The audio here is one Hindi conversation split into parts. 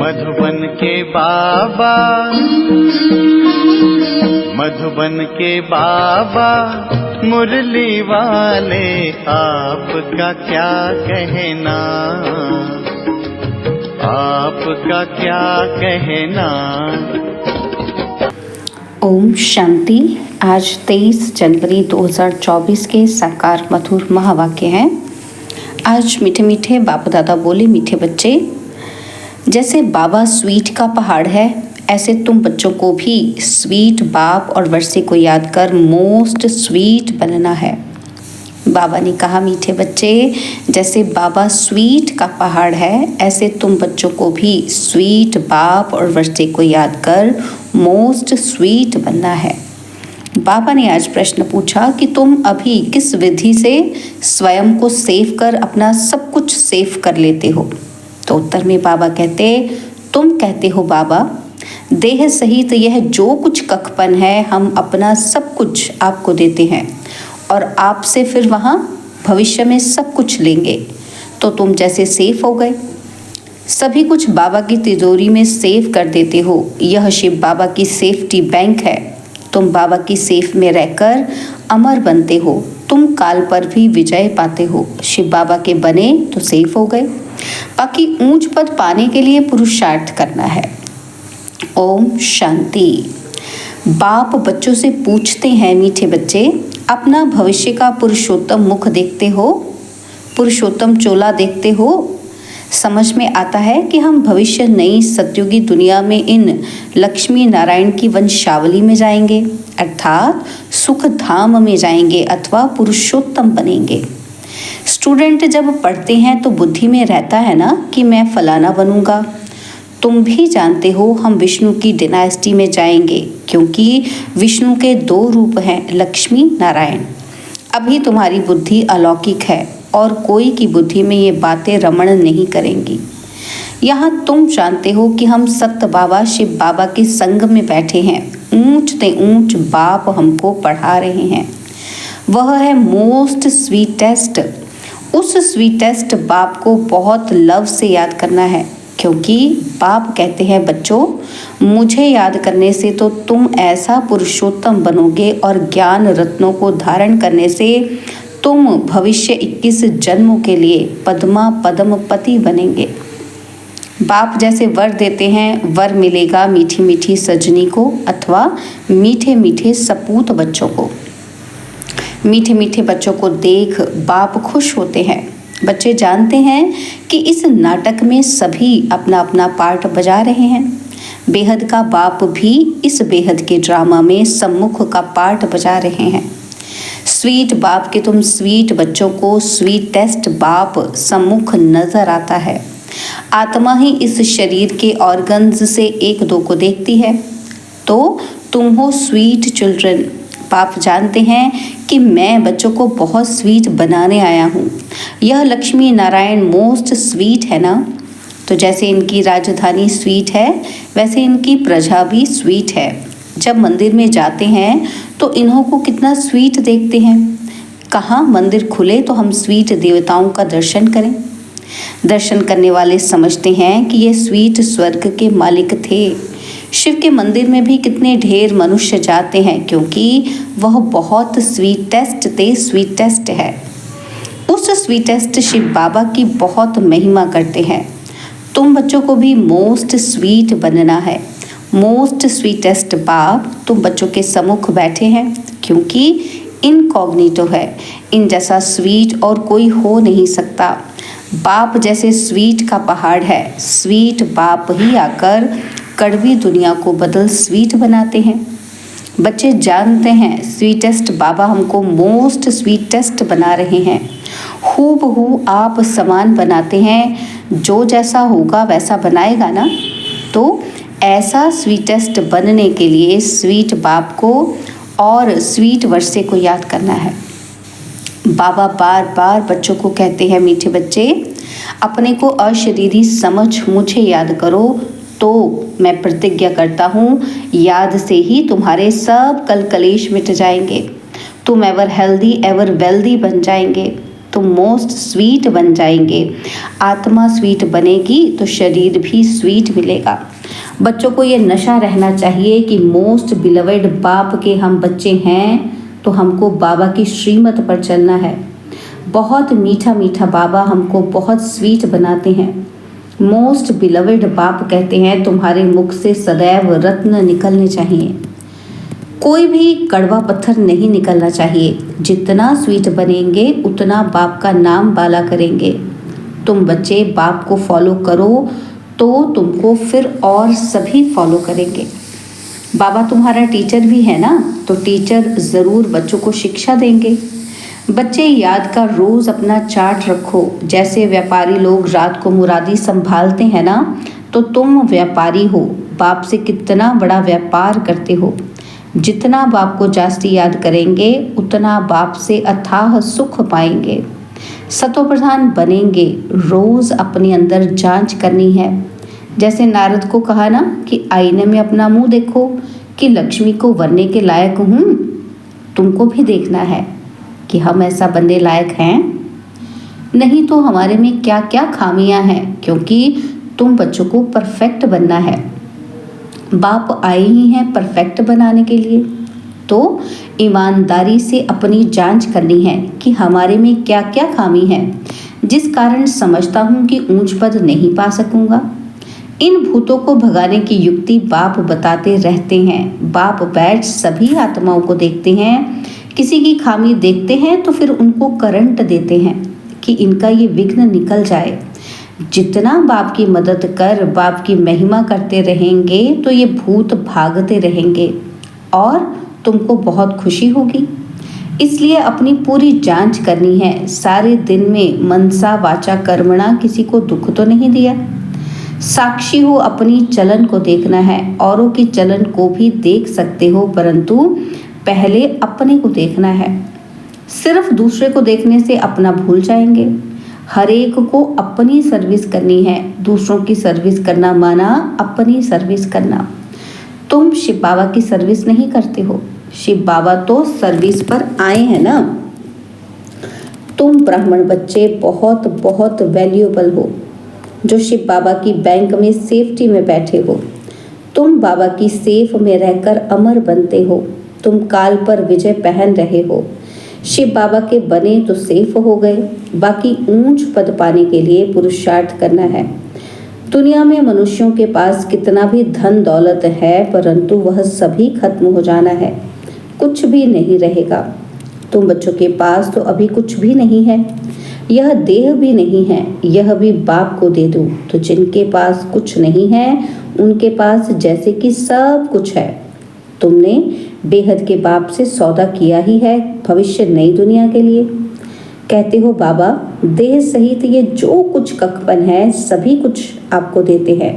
मधुबन के बाबा, मधुबन के बाबा मुरली वाले, आपका क्या कहना, आपका क्या कहना। ओम शांति। आज 23 जनवरी 2024 के साकार मधुर महावाक्य हैं। आज मीठे मीठे बाप दादा बोले, मीठे बच्चे, जैसे बाबा स्वीट का पहाड़ है, ऐसे तुम बच्चों को भी स्वीट बाप और वर्षे को याद कर मोस्ट स्वीट बनना है। बाबा ने कहा, मीठे बच्चे, जैसे बाबा स्वीट का पहाड़ है, ऐसे तुम बच्चों को भी स्वीट बाप और वर्षे को याद कर मोस्ट स्वीट बनना है। बाबा ने आज प्रश्न पूछा कि तुम अभी किस विधि से स्वयं को सेव कर अपना सब कुछ सेव कर लेते हो। तो उत्तर में बाबा कहते, तुम कहते हो बाबा, देह सहित यह जो कुछ कखपन है, हम अपना सब कुछ आपको देते हैं और आपसे फिर वहाँ भविष्य में सब कुछ लेंगे, तो तुम जैसे सेफ हो गए। सभी कुछ बाबा की तिजोरी में सेव कर देते हो। यह शिव बाबा की सेफ्टी बैंक है। तुम बाबा की सेफ में रहकर अमर बनते हो। तुम काल पर भी विजय पाते हो। शिव बाबा के बने तो सेफ हो गए। बाकी ऊंच पद पाने के लिए पुरुषार्थ करना है। ओम शांति। बाप बच्चों से पूछते हैं, मीठे बच्चे, अपना भविष्य का पुरुषोत्तम मुख देखते हो, पुरुषोत्तम चोला देखते हो। समझ में आता है कि हम भविष्य नई सतयुगी दुनिया में इन लक्ष्मी नारायण की वंशावली में जाएंगे, अर्थात सुख धाम में जाएंगे अथवा पुरुषोत्तम बनेंगे। स्टूडेंट जब पढ़ते हैं तो बुद्धि में रहता है ना कि मैं फलाना बनूंगा। तुम भी जानते हो हम विष्णु की डिनास्टी में जाएंगे, क्योंकि विष्णु के 2 रूप हैं, लक्ष्मी नारायण। अभी तुम्हारी बुद्धि अलौकिक है और कोई की बुद्धि में ये बातें रमण नहीं करेंगी। यहाँ तुम जानते हो कि हम सत्य बाबा शिव बाबा के संग में बैठे हैं। ऊंच ते ऊंच बाप हमको पढ़ा रहे हैं। वह है मोस्ट स्वीटेस्ट। उस स्वीटेस्ट बाप को बहुत लव से याद करना है, क्योंकि बाप कहते हैं, बच्चों, मुझे याद करने से तो तुम ऐसा पुरुषोत्तम बनोगे और ज्ञान रत्नों को धारण करने से तुम भविष्य 21 जन्मों के लिए पद्मा पद्म पति बनेंगे। बाप जैसे वर देते हैं, वर मिलेगा मीठी मीठी सजनी को अथवा मीठे मीठे सपूत बच्चों को। मीठे मीठे बच्चों को देख बाप खुश होते हैं। बच्चे जानते हैं कि इस नाटक में सभी अपना अपना पार्ट बजा रहे हैं। बेहद का बाप भी इस बेहद के ड्रामा में सम्मुख का पार्ट बजा रहे हैं। स्वीट बाप के तुम स्वीट बच्चों को स्वीटेस्ट बाप सम्मुख नजर आता है। आत्मा ही इस शरीर के ऑर्गन्स से 1-2 को देखती है। तो तुम हो स्वीट चिल्ड्रन। बाप जानते हैं कि मैं बच्चों को बहुत स्वीट बनाने आया हूँ। यह लक्ष्मी नारायण मोस्ट स्वीट है ना। तो जैसे इनकी राजधानी स्वीट है, वैसे इनकी प्रजा भी स्वीट है। जब मंदिर में जाते हैं तो इन्हों को कितना स्वीट देखते हैं। कहाँ मंदिर खुले तो हम स्वीट देवताओं का दर्शन करें। दर्शन करने वाले समझते हैं कि ये स्वीट स्वर्ग के मालिक थे। शिव के मंदिर में भी कितने ढेर मनुष्य जाते हैं, क्योंकि वह बहुत स्वीटेस्ट है। उस स्वीटेस्ट शिव बाबा की बहुत महिमा करते हैं। तुम बच्चों को भी मोस्ट स्वीट बनना है। मोस्ट स्वीटेस्ट बाप तुम बच्चों के सम्मुख बैठे हैं, क्योंकि इनकॉग्निटो है। इन जैसा स्वीट और कोई हो नहीं सकता। बाप जैसे स्वीट का पहाड़ है। स्वीट बाप ही आकर कड़वी दुनिया को बदल स्वीट बनाते हैं। बच्चे जानते हैं स्वीटेस्ट बाबा हमको मोस्ट स्वीटेस्ट बना रहे हैं। हूबहू आप समान बनाते हैं। जो जैसा होगा वैसा बनाएगा ना। तो ऐसा स्वीटेस्ट बनने के लिए स्वीट बाप को और स्वीट वर्षे को याद करना है। बाबा बार बार बच्चों को कहते हैं, मीठे बच्चे, अपने को अशरीरी समझ मुझे याद करो, तो मैं प्रतिज्ञा करता हूँ याद से ही तुम्हारे सब कल कलेश मिट जाएंगे। तुम एवर हेल्दी एवर वेल्दी बन जाएंगे। तुम मोस्ट स्वीट बन जाएंगे। आत्मा स्वीट बनेगी तो शरीर भी स्वीट मिलेगा। बच्चों को ये नशा रहना चाहिए कि मोस्ट बिलवेड बाप के हम बच्चे हैं, तो हमको बाबा की श्रीमत पर चलना है। बहुत मीठा मीठा बाबा हमको बहुत स्वीट बनाते हैं। मोस्ट बिलवेड बाप कहते हैं तुम्हारे मुख से सदैव रत्न निकलने चाहिए, कोई भी कड़वा पत्थर नहीं निकलना चाहिए। जितना स्वीट बनेंगे उतना बाप का नाम बाला करेंगे। तुम बच्चे बाप को फॉलो करो तो तुमको फिर और सभी फॉलो करेंगे। बाबा तुम्हारा टीचर भी है ना, तो टीचर ज़रूर बच्चों को शिक्षा देंगे। बच्चे याद का रोज़ अपना चार्ट रखो। जैसे व्यापारी लोग रात को मुरादी संभालते हैं ना, तो तुम व्यापारी हो, बाप से कितना बड़ा व्यापार करते हो। जितना बाप को जास्ती याद करेंगे उतना बाप से अथाह सुख पाएंगे, सतो प्रधान बनेंगे। रोज़ अपने अंदर जांच करनी है। जैसे नारद को कहा ना कि आईने में अपना मुंह देखो कि लक्ष्मी को बनने के लायक हूँ। तुमको भी देखना है कि हम ऐसा बनने लायक हैं, नहीं तो हमारे में क्या क्या खामियां हैं, क्योंकि तुम बच्चों को परफेक्ट बनना है। बाप आए ही हैं परफेक्ट बनाने के लिए, तो ईमानदारी से अपनी जांच करनी है कि हमारे में क्या क्या खामी है, जिस कारण समझता हूँ कि ऊंच पद नहीं पा सकूंगा। इन भूतों को भगाने की युक्ति बाप बताते रहते हैं। बाप बैठ सभी आत्माओं को देखते हैं, किसी की खामी देखते हैं तो फिर उनको करंट देते हैं कि इनका ये विघ्न निकल जाए। जितना बाप की मदद कर बाप की महिमा करते रहेंगे तो ये भूत भागते रहेंगे और तुमको बहुत खुशी होगी। इसलिए अपनी पूरी जांच करनी है। सारे दिन में मनसा वाचा कर्मणा किसी को दुख तो नहीं दिया। साक्षी हो, अपनी चलन को देखना है। औरों की चलन को भी देख सकते हो, परंतु पहले अपने को देखना है। सिर्फ दूसरे को देखने से अपना भूल जाएंगे। हर एक को अपनी सर्विस करनी है। दूसरों की सर्विस करना माना अपनी सर्विस करना। तुम शिव बाबा की सर्विस नहीं करते हो, शिव बाबा तो सर्विस पर आए हैं ना। तुम ब्राह्मण बच्चे बहुत बहुत वैल्यूएबल हो, जो शिव बाबा की बैंक में सेफ्टी में बैठे हो। तुम बाबा की सेफ में रहकर अमर बनते हो। तुम काल पर विजय पहन रहे हो। शिव बाबा के बने तो सेफ हो गए। बाकी ऊंच पद पाने के लिए पुरुषार्थ करना है। दुनिया में मनुष्यों के पास कितना भी धन दौलत है, परंतु वह सभी खत्म हो जाना है, कुछ भी नहीं रहेगा। तुम बच्चों के पास तो अभी कुछ भी नहीं है, यह देह भी नहीं है, यह भी बाप को दे दूं तो जिनके पास कुछ नहीं है उनके पास जैसे कि सब कुछ है। तुमने बेहद के बाप से सौदा किया ही है भविष्य नई दुनिया के लिए। कहते हो बाबा देह सहित ये जो कुछ ककपन है सभी कुछ आपको देते हैं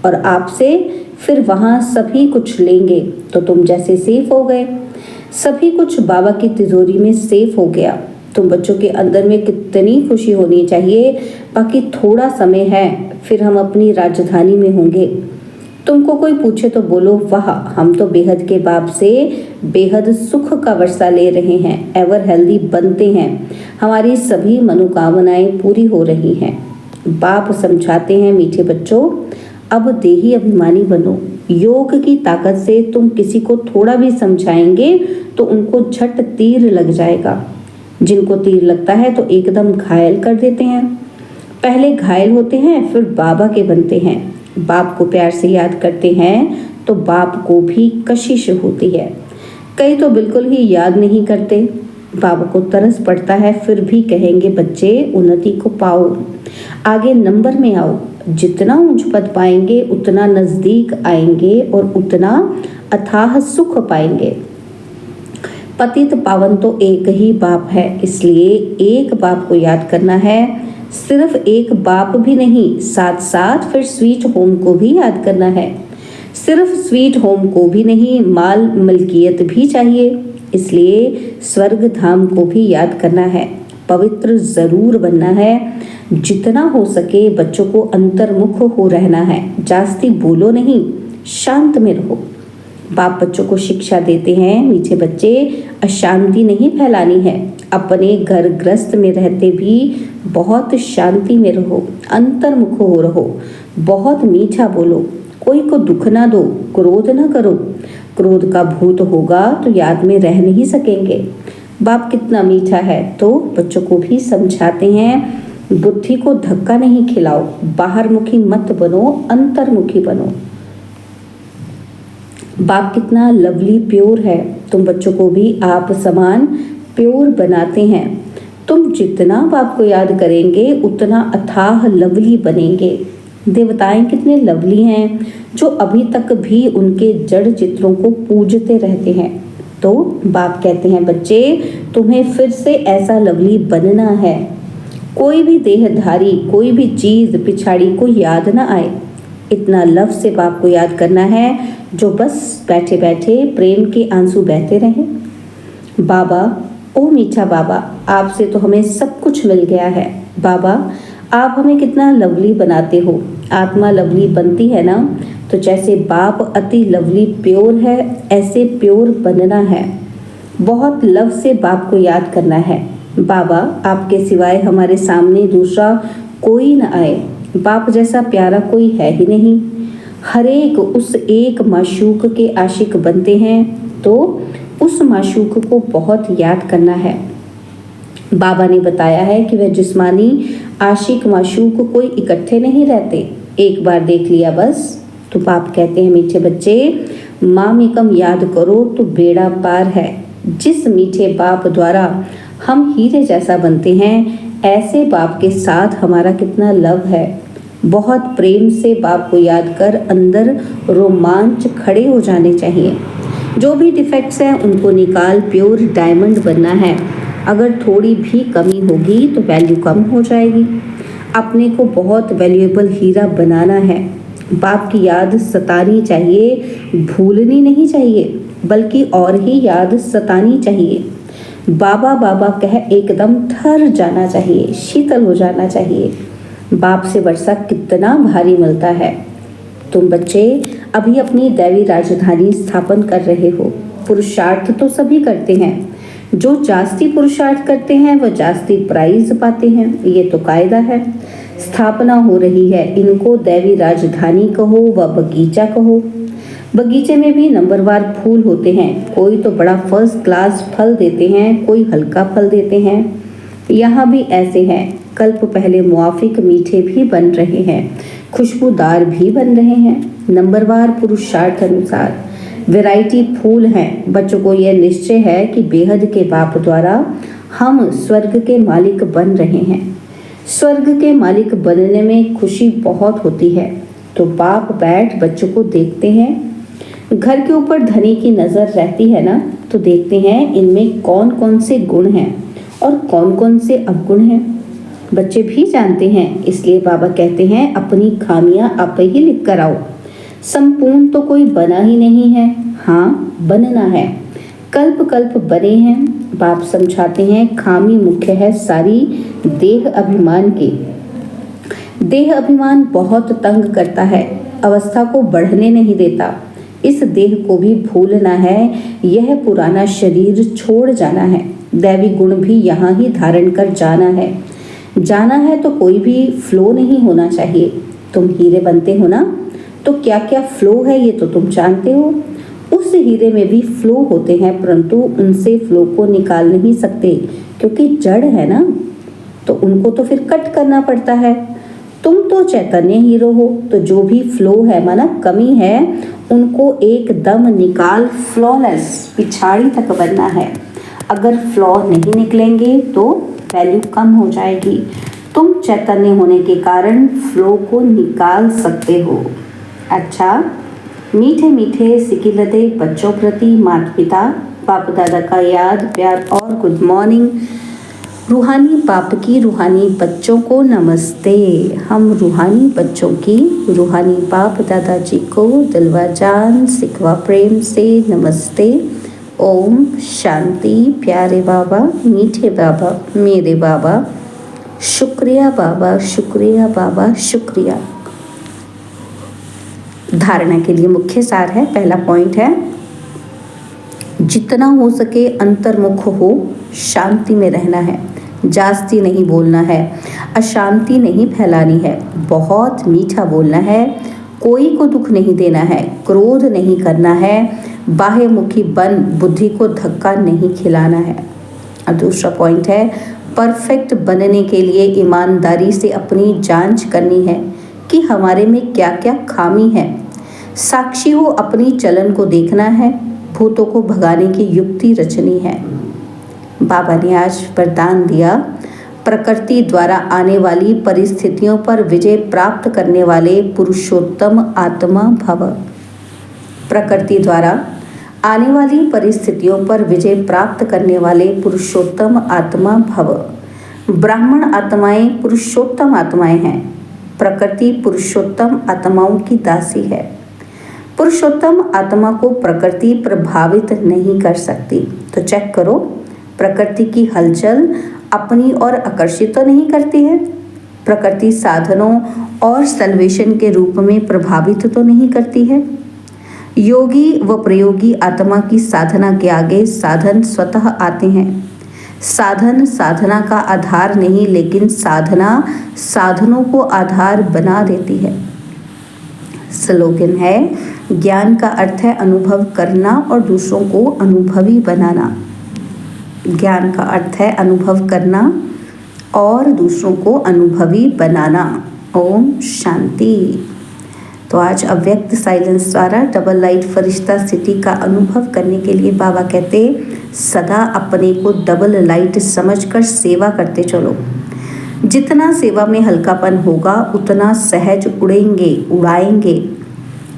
और आपसे फिर वहाँ सभी कुछ लेंगे, तो तुम जैसे सेफ हो गए। सभी कुछ बाबा की तिजोरी में सेफ हो गया। तुम बच्चों के अंदर में कितनी खुशी होनी चाहिए। बाकी थोड़ा समय है, फिर हम अपनी राजधानी में होंगे। तुमको कोई पूछे तो बोलो वाह, हम तो बेहद के बाप से बेहद सुख का वर्षा ले रहे हैं, एवर हेल्दी बनते हैं, हमारी सभी मनोकामनाएं पूरी हो रही हैं। बाप समझाते हैं मीठे बच्चों, अब देही अभिमानी बनो। योग की ताकत से तुम किसी को थोड़ा भी समझाएंगे तो उनको झट तीर लग जाएगा। जिनको तीर लगता है तो एकदम घायल कर देते हैं। पहले घायल होते हैं फिर बाबा के बनते हैं। बाप को प्यार से याद करते हैं तो बाप को भी कशिश होती है। कई तो बिल्कुल ही याद नहीं करते। बाबा को तरस पड़ता है फिर भी कहेंगे बच्चे उन्नति को पाओ, आगे नंबर में आओ। जितना ऊंच पद पाएंगे उतना नजदीक आएंगे और उतना अथाह सुख पाएंगे। पतित पावन तो एक ही बाप है, इसलिए एक बाप को याद करना है। सिर्फ एक बाप भी नहीं, साथ साथ फिर स्वीट होम को भी याद करना है। सिर्फ स्वीट होम को भी नहीं, माल मलकियत भी चाहिए। इसलिए स्वर्ग धाम को भी याद करना है। पवित्र जरूर बनना है। जितना हो सके बच्चों को अंतर्मुख हो रहना है। जास्ती बोलो नहीं, शांत में रहो। बाप बच्चों को शिक्षा देते हैं, मीठे बच्चे अशांति नहीं फैलानी है। अपने घर गृहस्थ में रहते भी बहुत शांति में रहो, अंतर्मुख हो रहो, बहुत मीठा बोलो, कोई को दुख ना दो, क्रोध ना करो। क्रोध का भूत होगा तो याद में रह नहीं सकेंगे। बाप कितना मीठा है, तो बच्चों को भी समझाते हैं, बुद्धि को धक्का नहीं खिलाओ, बाहरमुखी मत बनो, अंतर्मुखी बनो। बाप कितना लवली प्योर है, तुम बच्चों को भी आप समान प्योर बनाते हैं। तुम जितना बाप को याद करेंगे उतना अथाह लवली बनेंगे। देवताएं कितने लवली हैं, जो अभी तक भी उनके जड़ चित्रों को पूजते रहते हैं। तो बाप कहते हैं, बच्चे तुम्हें फिर से ऐसा लवली बनना है। कोई भी देहधारी, कोई भी चीज पिछाड़ी को याद ना आए। इतना लव से बाप को याद करना है, जो बस बैठे बैठे प्रेम के आंसू बहते रहें। बाबा, ओ मीठा बाबा, आपसे तो हमें सब कुछ मिल गया है। बाबा, आप हमें कितना लवली बनाते हो। आत्मा लवली बनती है ना, तो जैसे बाप अति लवली प्योर है, ऐसे प्योर बनना है। बहुत लव से बाप को याद करना है। बाबा, आपके सिवाय हमारे सामने दूसरा कोई न आए। बाप जैसा प्यारा कोई है ही नहीं। हर एक उस एक माशूक के आशिक बनते हैं, तो उस माशूक को बहुत याद करना है। बाबा ने बताया है कि वह जिस्मानी आशिक माशूक कोई इकट्ठे नहीं रहते, एक बार देख लिया बस। तो बाप कहते हैं, मीठे बच्चे मामेकम याद करो तो बेड़ा पार है। जिस मीठे बाप द्वारा हम हीरे जैसा बनते हैं, ऐसे बाप के साथ हमारा कितना लव है। बहुत प्रेम से बाप को याद कर अंदर रोमांच खड़े हो जाने चाहिए। जो भी डिफेक्ट्स हैं उनको निकाल प्योर डायमंड बनना है। अगर थोड़ी भी कमी होगी तो वैल्यू कम हो जाएगी। अपने को बहुत वैल्यूएबल हीरा बनाना है। बाप की याद सतानी चाहिए, भूलनी नहीं चाहिए, बल्कि और ही याद सतानी चाहिए। बाबा बाबा कह एकदम ठहर जाना चाहिए, शीतल हो जाना चाहिए। बाप से वर्षा कितना भारी मिलता है। तुम बच्चे अभी अपनी दैवी राजधानी स्थापन कर रहे हो। पुरुषार्थ तो सभी करते हैं, जो जास्ती पुरुषार्थ करते हैं वह जास्ती प्राइज पाते हैं, ये तो कायदा है। स्थापना हो रही है, इनको दैवी राजधानी कहो व बगीचा कहो। बगीचे में भी नंबरवार फूल होते हैं, कोई तो बड़ा फर्स्ट क्लास फल देते हैं, कोई हल्का फल देते हैं। यहाँ भी ऐसे हैं, कल्प पहले मुआफिक मीठे भी बन रहे हैं, खुशबूदार भी बन रहे हैं। नंबरवार पुरुषार्थ अनुसार वैरायटी फूल हैं। बच्चों को यह निश्चय है कि बेहद के बाप द्वारा हम स्वर्ग के मालिक बन रहे हैं। स्वर्ग के मालिक बनने में खुशी बहुत होती है। तो बाप बैठ बच्चों को देखते हैं। घर के ऊपर धनी की नज़र रहती है ना, तो देखते हैं इनमें कौन कौन से गुण हैं और कौन कौन से अवगुण हैं। बच्चे भी जानते हैं, इसलिए बाबा कहते हैं अपनी खामियां आप ही लिख कर आओ। संपूर्ण तो कोई बना ही नहीं है, हाँ बनना है। कल्प कल्प बने हैं। बाप समझाते हैं खामी मुख्य है सारी देह अभिमान की। देह अभिमान बहुत तंग करता है, अवस्था को बढ़ने नहीं देता। इस देह को भी भूलना है, यह पुराना शरीर छोड़ जाना है। दैवी गुण भी यहाँ ही धारण कर जाना है। जाना है तो कोई भी फ्लो नहीं होना चाहिए। तुम हीरे बनते हो ना, तो क्या क्या फ्लो है ये तो तुम जानते हो। उस हीरे में भी फ्लो होते हैं, परंतु उनसे फ्लो को निकाल नहीं सकते, क्योंकि जड़ है ना, तो उनको तो फिर कट करना पड़ता है। तुम तो चैतन्य हीरो हो, तो जो भी फ्लो है माना कमी है, उनको एकदम निकाल फ्लॉलेस पिछाड़ी तक बनना है। अगर फ्लॉ नहीं निकलेंगे तो वैल्यू कम हो जाएगी। तुम चैतन्य होने के कारण फ्लो को निकाल सकते हो। अच्छा, मीठे मीठे सिकिलते बच्चों प्रति माता पिता बाप दादा का याद प्यार और गुड मॉर्निंग। रूहानी बाप की रूहानी बच्चों को नमस्ते। हम रूहानी बच्चों की रूहानी बाप दादाजी को दिलवा जान सिकवा प्रेम से नमस्ते। ओम शांति। प्यारे बाबा, मीठे बाबा, मेरे बाबा, शुक्रिया बाबा, शुक्रिया बाबा, शुक्रिया। धारणा के लिए मुख्य सार है। पहला पॉइंट है, जितना हो सके अंतर्मुख हो, शांति में रहना है, जास्ती नहीं बोलना है, अशांति नहीं फैलानी है, बहुत मीठा बोलना है, कोई को दुख नहीं देना है, क्रोध नहीं करना है, बाह्यमुखी बन बुद्धि को धक्का नहीं खिलाना है। और दूसरा पॉइंट है, परफेक्ट बनने के लिए ईमानदारी से अपनी जांच करनी है कि हमारे में क्या क्या खामी है। साक्षी हो अपनी चलन को देखना है, भूतों को भगाने की युक्ति रचनी है। बाबा ने आज वरदान दिया, प्रकृति द्वारा आने वाली परिस्थितियों पर विजय प्राप्त करने वाले पुरुषोत्तम आत्मा भव। प्रकृति द्वारा आने वाली परिस्थितियों पर विजय प्राप्त करने वाले पुरुषोत्तम आत्मा भव। ब्राह्मण आत्माएं पुरुषोत्तम आत्माएं हैं। प्रकृति पुरुषोत्तम आत्माओं की दासी है। पुरुषोत्तम आत्मा को प्रकृति प्रभावित नहीं कर सकती। तो चेक करो, प्रकृति की हलचल अपनी ओर आकर्षित तो नहीं करती है। प्रकृति साधनों और सल्वेशन के रूप में प्रभावित तो नहीं करती है। योगी व प्रयोगी आत्मा की साधना के आगे साधन स्वतः आते हैं। साधन साधना का आधार नहीं, लेकिन साधना साधनों को आधार बना देती है। स्लोगन है, ज्ञान का अर्थ है अनुभव करना और दूसरों को अनुभवी बनाना। ज्ञान का अर्थ है अनुभव करना और दूसरों को अनुभवी बनाना। ओम शांति। तो आज अव्यक्त साइलेंस द्वारा डबल लाइट फरिश्ता स्थिति का अनुभव करने के लिए बाबा कहते, सदा अपने को डबल लाइट समझकर सेवा करते चलो। जितना सेवा में हल्कापन होगा उतना सहज उड़ाएंगे।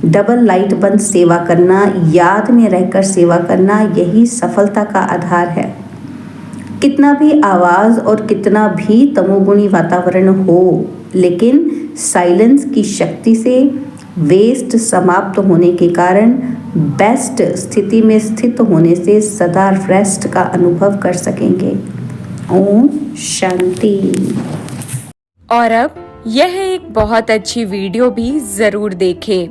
डबल लाइट बंद सेवा करना, याद में रहकर सेवा करना, यही सफलता का आधार है। कितना भी आवाज़ और कितना भी तमोगुणी वातावरण हो, लेकिन साइलेंस की शक्ति से वेस्ट समाप्त होने के कारण बेस्ट स्थिति में स्थित होने से सदा रेस्ट का अनुभव कर सकेंगे। ओम शांति। और अब यह एक बहुत अच्छी वीडियो भी जरूर देखें।